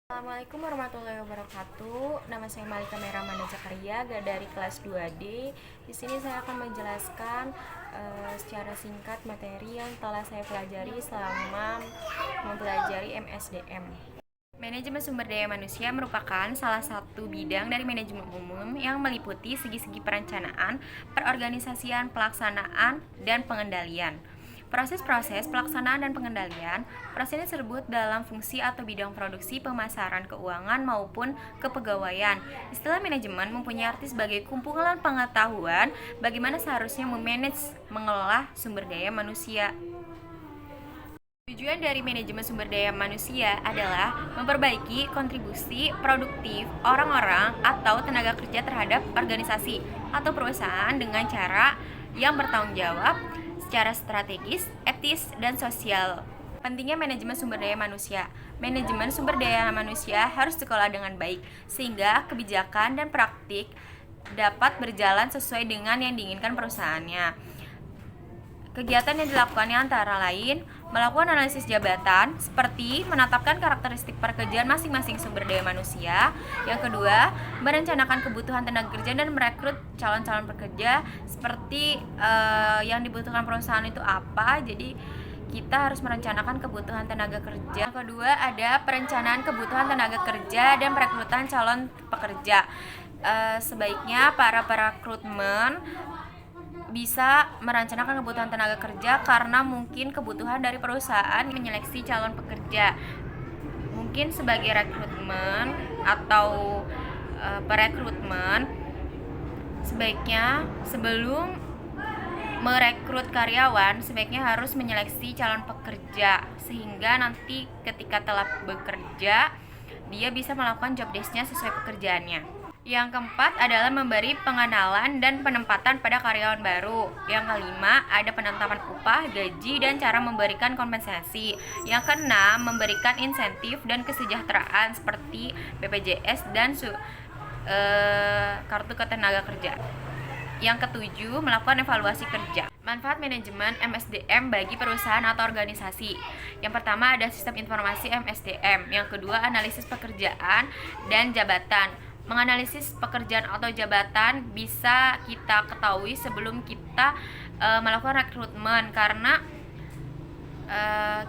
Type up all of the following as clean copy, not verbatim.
Assalamualaikum warahmatullahi wabarakatuh. Nama saya Malika Meramanda Zakaria, dari kelas 2D. Di sini saya akan menjelaskan secara singkat materi yang telah saya pelajari selama mempelajari MSDM. Manajemen sumber daya manusia merupakan salah satu bidang dari manajemen umum yang meliputi segi-segi perencanaan, perorganisasian, pelaksanaan, dan pengendalian. Proses-proses pelaksanaan dan pengendalian, proses tersebut dalam fungsi atau bidang produksi, pemasaran, keuangan, maupun kepegawaian. Istilah manajemen mempunyai arti sebagai kumpulan pengetahuan bagaimana seharusnya mengelola sumber daya manusia. Tujuan dari manajemen sumber daya manusia adalah memperbaiki kontribusi produktif orang-orang atau tenaga kerja terhadap organisasi atau perusahaan dengan cara yang bertanggung jawab secara strategis, etis, dan sosial. Pentingnya manajemen sumber daya manusia. Manajemen sumber daya manusia harus dikelola dengan baik, sehingga kebijakan dan praktik dapat berjalan sesuai dengan yang diinginkan perusahaannya. Kegiatan yang dilakukannya antara lain melakukan analisis jabatan, seperti menetapkan karakteristik pekerjaan masing-masing sumber daya manusia. Yang kedua, merencanakan kebutuhan tenaga kerja dan merekrut calon-calon pekerja, seperti yang dibutuhkan perusahaan itu apa. Jadi kita harus merencanakan kebutuhan tenaga kerja. Yang kedua, ada perencanaan kebutuhan tenaga kerja dan perekrutan calon pekerja. Sebaiknya para perekrutmen bisa merencanakan kebutuhan tenaga kerja karena mungkin kebutuhan dari perusahaan menyeleksi calon pekerja. Mungkin sebagai rekrutmen atau perekrutmen, sebaiknya sebelum merekrut karyawan, sebaiknya harus menyeleksi calon pekerja, sehingga nanti ketika telah bekerja, dia bisa melakukan job desk-nya sesuai pekerjaannya. Yang keempat adalah memberi pengenalan dan penempatan pada karyawan baru. Yang kelima, ada penetapan upah, gaji, dan cara memberikan kompensasi. Yang keenam, memberikan insentif dan kesejahteraan seperti BPJS dan kartu ketenaga kerja. Yang ketujuh, melakukan evaluasi kerja. Manfaat manajemen MSDM bagi perusahaan atau organisasi. Yang pertama ada sistem informasi MSDM. Yang kedua, analisis pekerjaan dan jabatan. Menganalisis pekerjaan atau jabatan bisa kita ketahui sebelum kita melakukan rekrutmen, karena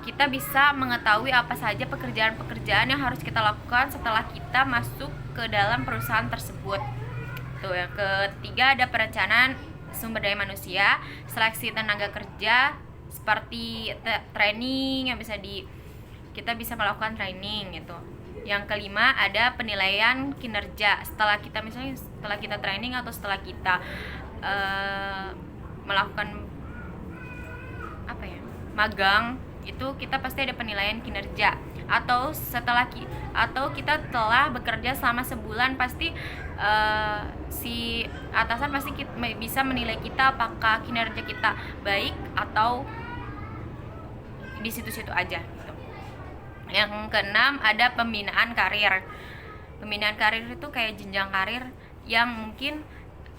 kita bisa mengetahui apa saja pekerjaan-pekerjaan yang harus kita lakukan setelah kita masuk ke dalam perusahaan tersebut. Tuh, yang ketiga ada perencanaan sumber daya manusia, seleksi tenaga kerja seperti training yang kita bisa melakukan training gitu. Yang kelima ada penilaian kinerja setelah kita training atau setelah kita melakukan magang, itu kita pasti ada penilaian kinerja. Atau kita telah bekerja selama sebulan, pasti si atasan pasti bisa menilai kita apakah kinerja kita baik atau di situ-situ aja gitu. Yang keenam ada pembinaan karir. Pembinaan karir itu kayak jenjang karir yang mungkin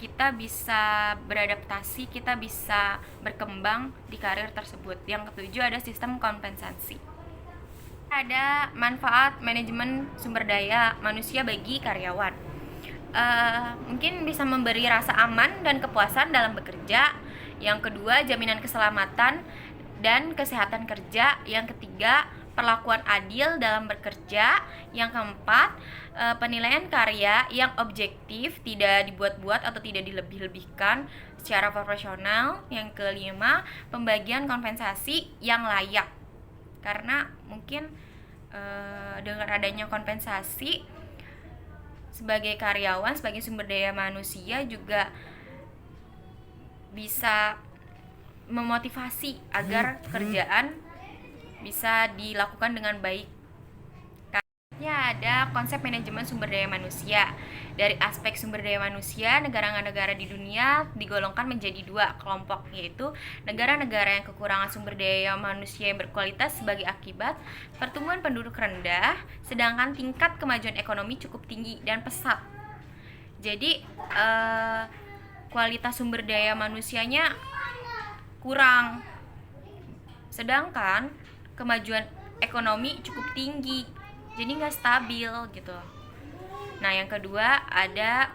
kita bisa beradaptasi, kita bisa berkembang di karir tersebut. Yang ketujuh ada sistem kompensasi. Ada manfaat manajemen sumber daya manusia bagi karyawan. Mungkin bisa memberi rasa aman dan kepuasan dalam bekerja. Yang kedua, jaminan keselamatan dan kesehatan kerja. Yang ketiga, perlakuan adil dalam bekerja. Yang keempat, penilaian karya yang objektif, tidak dibuat-buat atau tidak dilebih-lebihkan secara profesional. Yang kelima, pembagian kompensasi yang layak, karena mungkin dengan adanya kompensasi sebagai karyawan, sebagai sumber daya manusia juga bisa memotivasi agar kerjaan bisa dilakukan dengan baik. Ya, ada konsep manajemen sumber daya manusia. Dari aspek sumber daya manusia, negara-negara di dunia digolongkan menjadi dua kelompok, yaitu negara-negara yang kekurangan sumber daya manusia yang berkualitas sebagai akibat pertumbuhan penduduk rendah, sedangkan tingkat kemajuan ekonomi cukup tinggi dan pesat. Jadi kualitas sumber daya manusianya kurang, sedangkan kemajuan ekonomi cukup tinggi. jadi nggak stabil gitu. Nah, yang kedua ada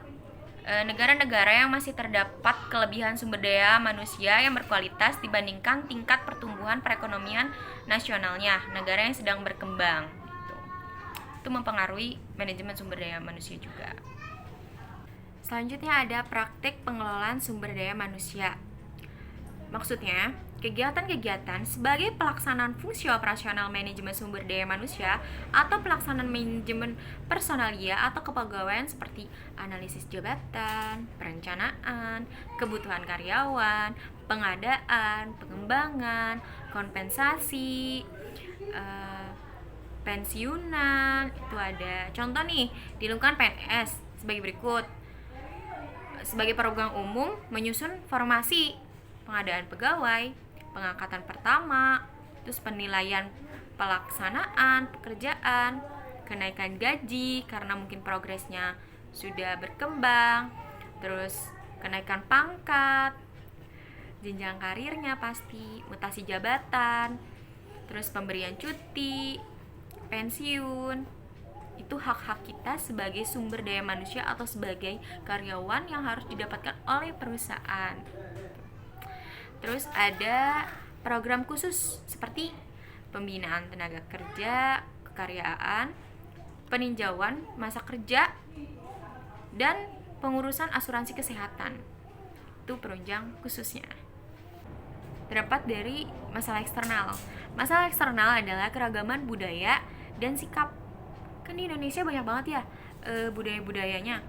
negara-negara yang masih terdapat kelebihan sumber daya manusia yang berkualitas dibandingkan tingkat pertumbuhan perekonomian nasionalnya negara yang sedang berkembang gitu. Itu mempengaruhi manajemen sumber daya manusia juga. Selanjutnya ada praktik pengelolaan sumber daya manusia. Maksudnya, kegiatan-kegiatan sebagai pelaksanaan fungsi operasional manajemen sumber daya manusia atau pelaksanaan manajemen personalia atau kepegawaian seperti analisis jabatan, perencanaan, kebutuhan karyawan, pengadaan, pengembangan, kompensasi, pensiunan. Itu ada contoh nih di lingkungan PNS sebagai berikut. Sebagai program umum, menyusun formasi pengadaan pegawai, pengangkatan pertama, terus penilaian pelaksanaan pekerjaan, kenaikan gaji karena mungkin progresnya sudah berkembang, terus kenaikan pangkat, jenjang karirnya pasti, mutasi jabatan, terus pemberian cuti, pensiun. Itu hak-hak kita sebagai sumber daya manusia atau sebagai karyawan yang harus didapatkan oleh perusahaan. Terus ada program khusus seperti pembinaan tenaga kerja, kekaryaan, peninjauan masa kerja, dan pengurusan asuransi kesehatan. Itu penunjang khususnya. Terdapat dari masalah eksternal. Masalah eksternal adalah keragaman budaya dan sikap. Kan di Indonesia banyak banget ya budaya-budayanya.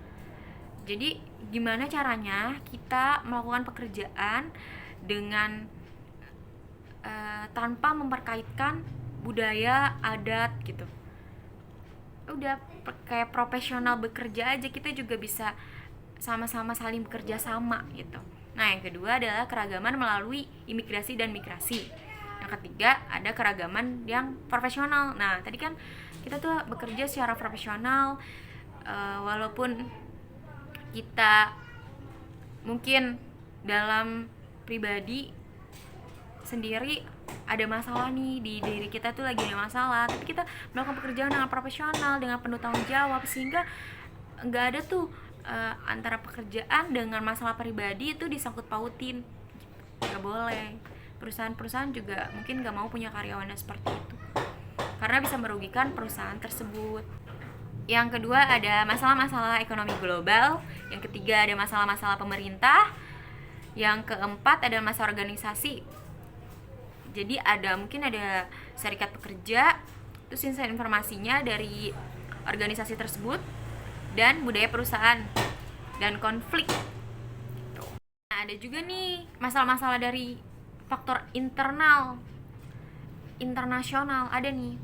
Jadi gimana caranya kita melakukan pekerjaan dengan tanpa memperkaitkan budaya, adat gitu. Udah kayak profesional bekerja aja, kita juga bisa sama-sama saling bekerja sama gitu. Nah, yang kedua adalah keragaman melalui imigrasi dan migrasi. Yang ketiga ada keragaman yang profesional. Nah, tadi kan kita tuh bekerja secara profesional, walaupun kita mungkin dalam pribadi sendiri ada masalah nih, di diri kita tuh lagi ada masalah, tapi kita melakukan pekerjaan dengan profesional, dengan penuh tanggung jawab, sehingga nggak ada tuh antara pekerjaan dengan masalah pribadi itu disangkut pautin. Nggak boleh. Perusahaan-perusahaan juga mungkin nggak mau punya karyawannya seperti itu karena bisa merugikan perusahaan tersebut. Yang kedua ada masalah-masalah ekonomi global. Yang ketiga ada masalah-masalah pemerintah. Yang keempat ada masalah organisasi. Jadi mungkin ada serikat pekerja, terus informasinya dari organisasi tersebut, dan budaya perusahaan dan konflik. Nah, ada juga nih masalah-masalah dari faktor internasional. Ada nih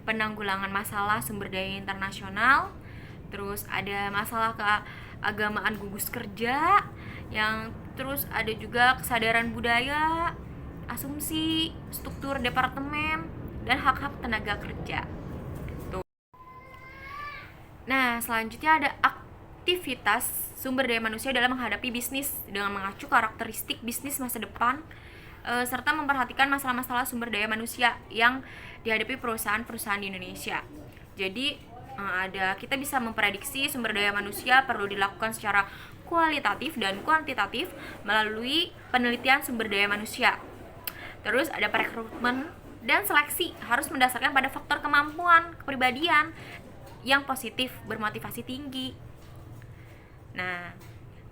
penanggulangan masalah sumber daya internasional, terus ada masalah keagamaan gugus kerja, yang terus ada juga kesadaran budaya, asumsi, struktur departemen, dan hak-hak tenaga kerja. Tuh. Nah, selanjutnya ada aktivitas sumber daya manusia dalam menghadapi bisnis dengan mengacu karakteristik bisnis masa depan, serta memperhatikan masalah-masalah sumber daya manusia yang dihadapi perusahaan-perusahaan di Indonesia. Jadi kita bisa memprediksi sumber daya manusia perlu dilakukan secara kualitatif dan kuantitatif melalui penelitian sumber daya manusia. Terus ada perekrutmen dan seleksi, harus mendasarkan pada faktor kemampuan, kepribadian yang positif, bermotivasi tinggi. Nah,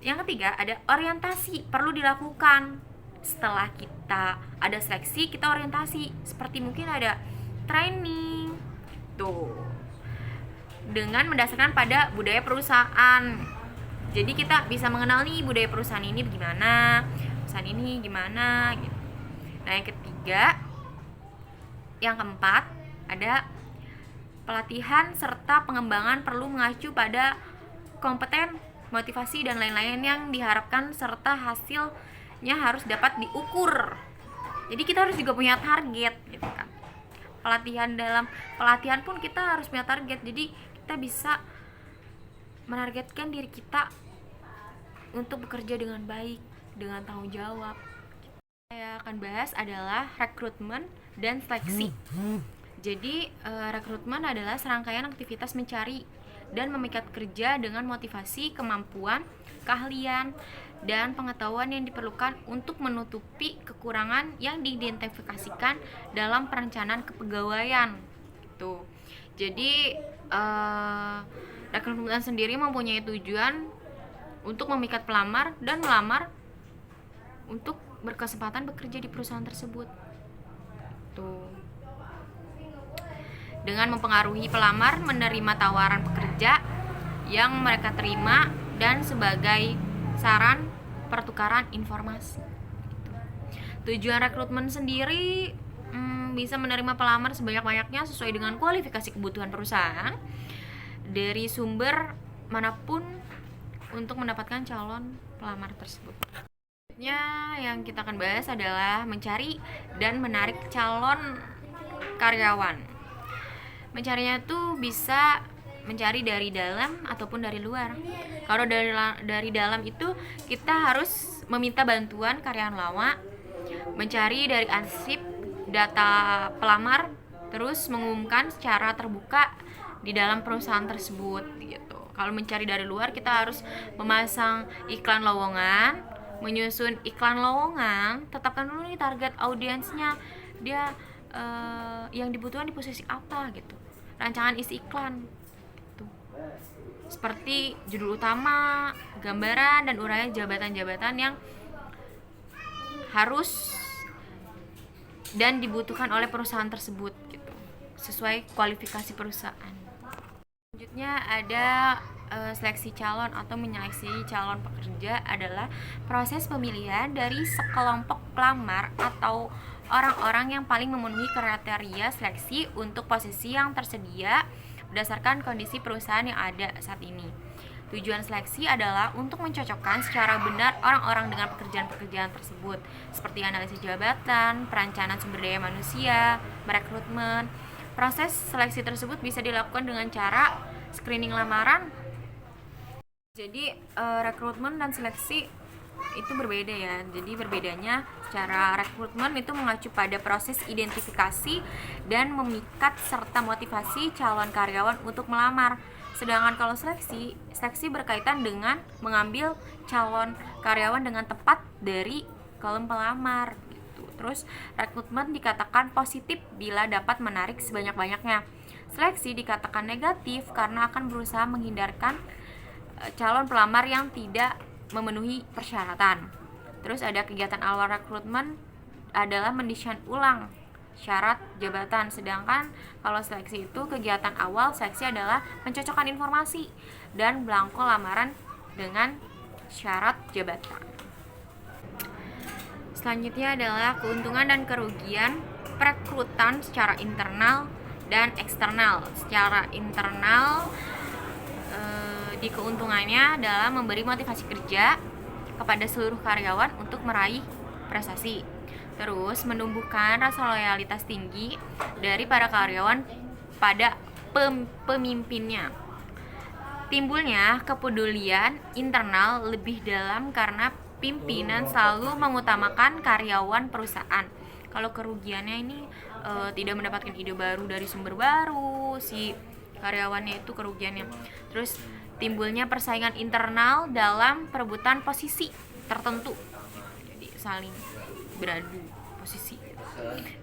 yang ketiga ada orientasi, perlu dilakukan. Setelah kita ada seleksi, kita orientasi, seperti mungkin ada training tuh, dengan mendasarkan pada budaya perusahaan. Jadi kita bisa mengenal nih budaya perusahaan ini gimana, perusahaan ini gimana gitu. Nah, yang keempat ada pelatihan serta pengembangan, perlu mengacu pada kompeten, motivasi, dan lain-lain yang diharapkan serta hasilnya harus dapat diukur. Jadi kita harus juga punya target gitu kan. Dalam pelatihan pun kita harus punya target. Jadi kita bisa menargetkan diri kita untuk bekerja dengan baik, dengan tanggung jawab. Saya akan bahas adalah rekrutmen dan seleksi. Jadi, rekrutmen adalah serangkaian aktivitas mencari dan memikat kerja dengan motivasi, kemampuan, keahlian, dan pengetahuan yang diperlukan untuk menutupi kekurangan yang diidentifikasikan dalam perencanaan kepegawaian. Tuh. Jadi, rekrutmen sendiri mempunyai tujuan untuk memikat pelamar dan melamar untuk berkesempatan bekerja di perusahaan tersebut. Tuh. Dengan mempengaruhi pelamar menerima tawaran pekerja yang mereka terima dan sebagai saran pertukaran informasi. Tujuan rekrutmen sendiri bisa menerima pelamar sebanyak-banyaknya sesuai dengan kualifikasi kebutuhan perusahaan dari sumber manapun untuk mendapatkan calon pelamar tersebut. Selanjutnya yang kita akan bahas adalah mencari dan menarik calon karyawan. Mencarinya tuh bisa mencari dari dalam ataupun dari luar. Kalau dari dalam itu kita harus meminta bantuan karyawan lama, mencari dari arsip data pelamar, terus mengumumkan secara terbuka di dalam perusahaan tersebut gitu. Kalau mencari dari luar kita harus memasang iklan lowongan, menyusun iklan lowongan, tetapkan dulu nih target audiensnya, dia yang dibutuhkan di posisi apa gitu, rancangan isi iklan gitu. Seperti judul utama, gambaran, dan uraian jabatan-jabatan yang harus dan dibutuhkan oleh perusahaan tersebut gitu, sesuai kualifikasi perusahaan. Selanjutnya ada seleksi calon atau menyeleksi calon pekerja adalah proses pemilihan dari sekelompok pelamar atau orang-orang yang paling memenuhi kriteria seleksi untuk posisi yang tersedia berdasarkan kondisi perusahaan yang ada saat ini. Tujuan seleksi adalah untuk mencocokkan secara benar orang-orang dengan pekerjaan-pekerjaan tersebut, seperti analisis jabatan, perencanaan sumber daya manusia, merekrutmen. Proses seleksi tersebut bisa dilakukan dengan cara screening lamaran. Jadi rekrutmen dan seleksi itu berbeda ya. Jadi berbedanya secara rekrutmen itu mengacu pada proses identifikasi dan memikat serta motivasi calon karyawan untuk melamar. Sedangkan kalau seleksi berkaitan dengan mengambil calon karyawan dengan tepat dari kolom pelamar gitu. Terus rekrutmen dikatakan positif bila dapat menarik sebanyak-banyaknya. Seleksi dikatakan negatif karena akan berusaha menghindarkan calon pelamar yang tidak memenuhi persyaratan. Terus ada kegiatan awal rekrutmen adalah mendesain ulang syarat jabatan, sedangkan kalau seleksi itu kegiatan awal seleksi adalah mencocokkan informasi dan belangko lamaran dengan syarat jabatan. Selanjutnya adalah keuntungan dan kerugian perekrutan secara internal dan eksternal. Secara internal di keuntungannya adalah memberi motivasi kerja kepada seluruh karyawan untuk meraih prestasi. Terus menumbuhkan rasa loyalitas tinggi dari para karyawan pada pemimpinnya. Timbulnya kepedulian internal lebih dalam karena pimpinan selalu mengutamakan karyawan perusahaan. Kalau kerugiannya ini tidak mendapatkan ide baru dari sumber baru, si karyawannya itu kerugiannya. Terus timbulnya persaingan internal dalam perebutan posisi tertentu, jadi saling beradu posisi.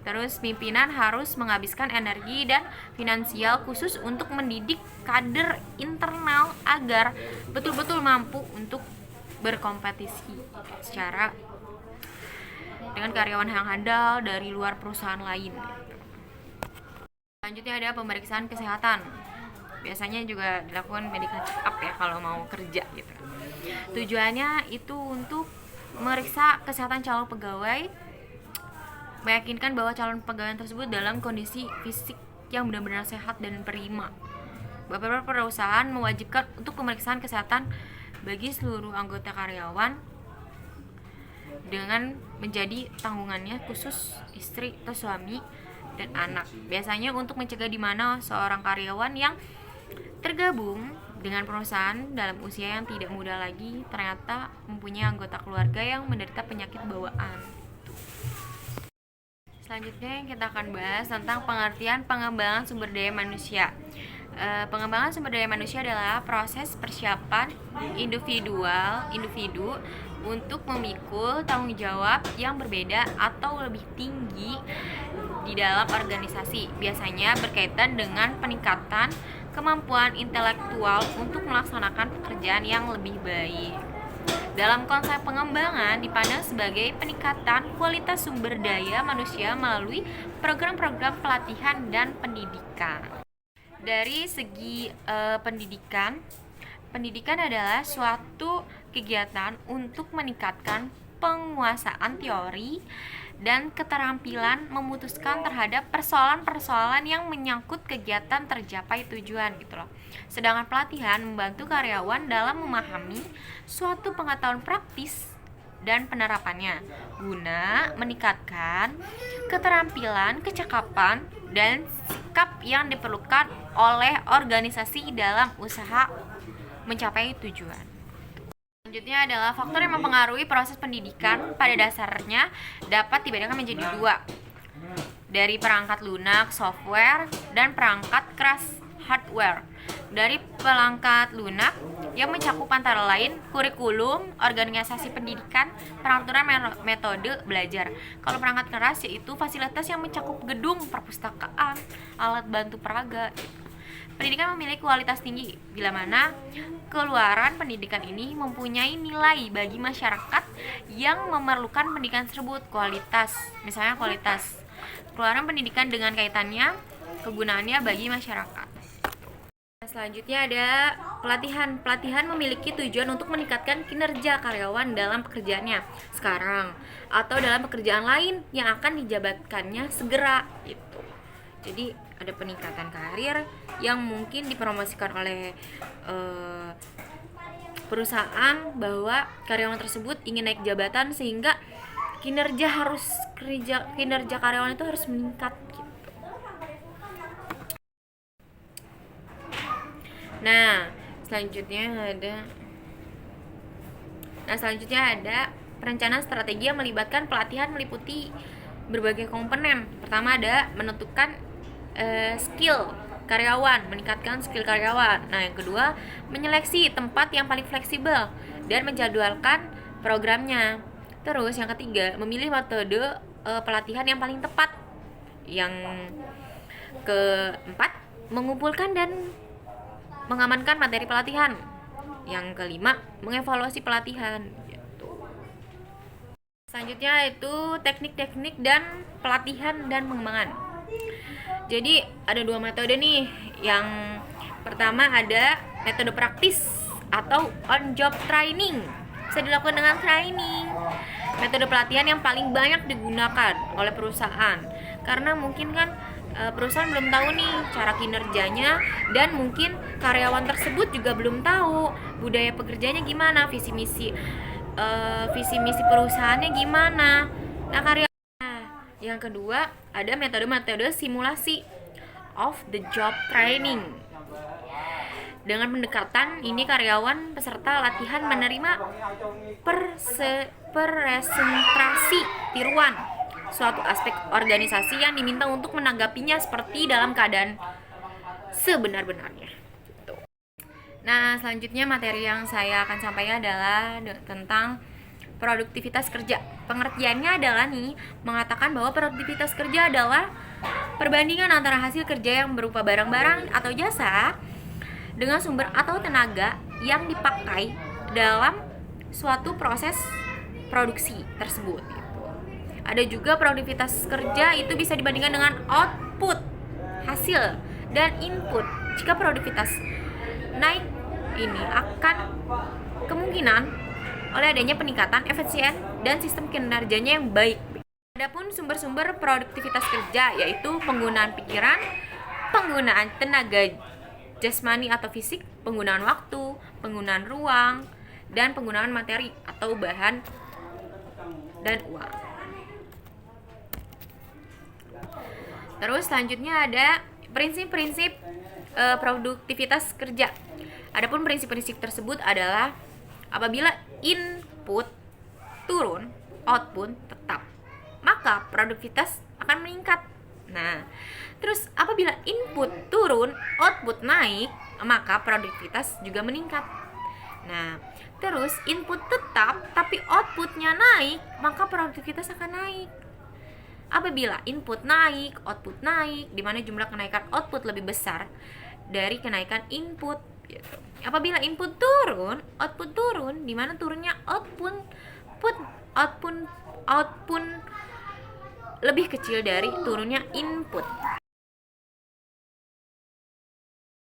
Terus pimpinan harus menghabiskan energi dan finansial khusus untuk mendidik kader internal agar betul-betul mampu untuk berkompetisi secara dengan karyawan yang handal dari luar perusahaan lain. Selanjutnya ada pemeriksaan kesehatan. Biasanya juga dilakukan medical check up ya kalau mau kerja gitu. Tujuannya itu untuk memeriksa kesehatan calon pegawai, meyakinkan bahwa calon pegawai tersebut dalam kondisi fisik yang benar-benar sehat dan prima. Beberapa perusahaan mewajibkan untuk pemeriksaan kesehatan bagi seluruh anggota karyawan dengan menjadi tanggungannya khusus istri atau suami dan anak. Biasanya untuk mencegah di mana seorang karyawan yang tergabung dengan perusahaan dalam usia yang tidak muda lagi ternyata mempunyai anggota keluarga yang menderita penyakit bawaan. Selanjutnya kita akan bahas tentang pengertian pengembangan sumber daya manusia. Pengembangan sumber daya manusia adalah proses persiapan individu untuk memikul tanggung jawab yang berbeda atau lebih tinggi di dalam organisasi. Biasanya berkaitan dengan peningkatan kemampuan intelektual untuk melaksanakan pekerjaan yang lebih baik. Dalam konsep pengembangan dipandang sebagai peningkatan kualitas sumber daya manusia melalui program-program pelatihan dan pendidikan. Dari segi pendidikan adalah suatu kegiatan untuk meningkatkan penguasaan teori dan keterampilan memutuskan terhadap persoalan-persoalan yang menyangkut kegiatan tercapai tujuan gitu loh. Sedangkan pelatihan membantu karyawan dalam memahami suatu pengetahuan praktis dan penerapannya guna meningkatkan keterampilan, kecakapan, dan sikap yang diperlukan oleh organisasi dalam usaha mencapai tujuan. Selanjutnya adalah faktor yang mempengaruhi proses pendidikan pada dasarnya dapat dibedakan menjadi dua, dari perangkat lunak software dan perangkat keras hardware. Dari perangkat lunak yang mencakup antara lain kurikulum, organisasi pendidikan, peraturan metode belajar. Kalau perangkat keras yaitu fasilitas yang mencakup gedung, perpustakaan, alat bantu peraga. Pendidikan memiliki kualitas tinggi bila mana keluaran pendidikan ini mempunyai nilai bagi masyarakat yang memerlukan pendidikan tersebut. Misalnya kualitas keluaran pendidikan dengan kaitannya kegunaannya bagi masyarakat. Selanjutnya ada pelatihan. Pelatihan memiliki tujuan untuk meningkatkan kinerja karyawan dalam pekerjaannya sekarang atau dalam pekerjaan lain yang akan dijabatkannya segera gitu. Jadi ada peningkatan karir yang mungkin dipromosikan oleh perusahaan bahwa karyawan tersebut ingin naik jabatan sehingga kinerja karyawan itu harus meningkat gitu. Nah, selanjutnya ada perencanaan strategi yang melibatkan pelatihan meliputi berbagai komponen. Pertama ada menentukan skill karyawan, meningkatkan skill karyawan. Nah, yang kedua, menyeleksi tempat yang paling fleksibel dan menjadwalkan programnya. Terus yang ketiga, memilih metode pelatihan yang paling tepat. Yang keempat, mengumpulkan dan mengamankan materi pelatihan. Yang kelima, mengevaluasi pelatihan gitu. Selanjutnya itu teknik-teknik dan pelatihan dan pengembangan. Jadi ada dua metode nih. Yang pertama ada metode praktis atau on job training. Bisa dilakukan dengan training. Metode pelatihan yang paling banyak digunakan oleh perusahaan. Karena mungkin kan perusahaan belum tahu nih cara kinerjanya dan mungkin karyawan tersebut juga belum tahu budaya pekerjaannya gimana, visi misi perusahaannya gimana. Yang kedua, ada metode-metode simulasi of the job training. Dengan pendekatan ini karyawan peserta latihan menerima presentasi tiruan suatu aspek organisasi yang diminta untuk menanggapinya seperti dalam keadaan sebenar-benarnya. Nah, selanjutnya materi yang saya akan sampaikan adalah tentang produktivitas kerja. Pengertiannya adalah mengatakan bahwa produktivitas kerja adalah perbandingan antara hasil kerja yang berupa barang-barang atau jasa dengan sumber atau tenaga yang dipakai dalam suatu proses produksi tersebut. Ada juga produktivitas kerja itu bisa dibandingkan dengan output, hasil, dan input. Jika produktivitas naik, ini akan kemungkinan oleh adanya peningkatan efisien dan sistem kinerjanya yang baik. Adapun sumber-sumber produktivitas kerja yaitu penggunaan pikiran, penggunaan tenaga jasmani atau fisik, penggunaan waktu, penggunaan ruang, dan penggunaan materi atau bahan dan uang. Terus selanjutnya ada prinsip-prinsip produktivitas kerja. Adapun prinsip-prinsip tersebut adalah apabila input turun, output tetap, maka produktivitas akan akan meningkat. Nah, terus apabila input turun, output naik, maka produktivitas juga meningkat. Nah, terus input tetap tapi outputnya naik, maka produktivitas akan naik. Apabila input naik, output naik, di mana jumlah kenaikan output lebih besar dari kenaikan input gitu. Apabila input turun, output turun, di mana turunnya output lebih kecil dari turunnya input.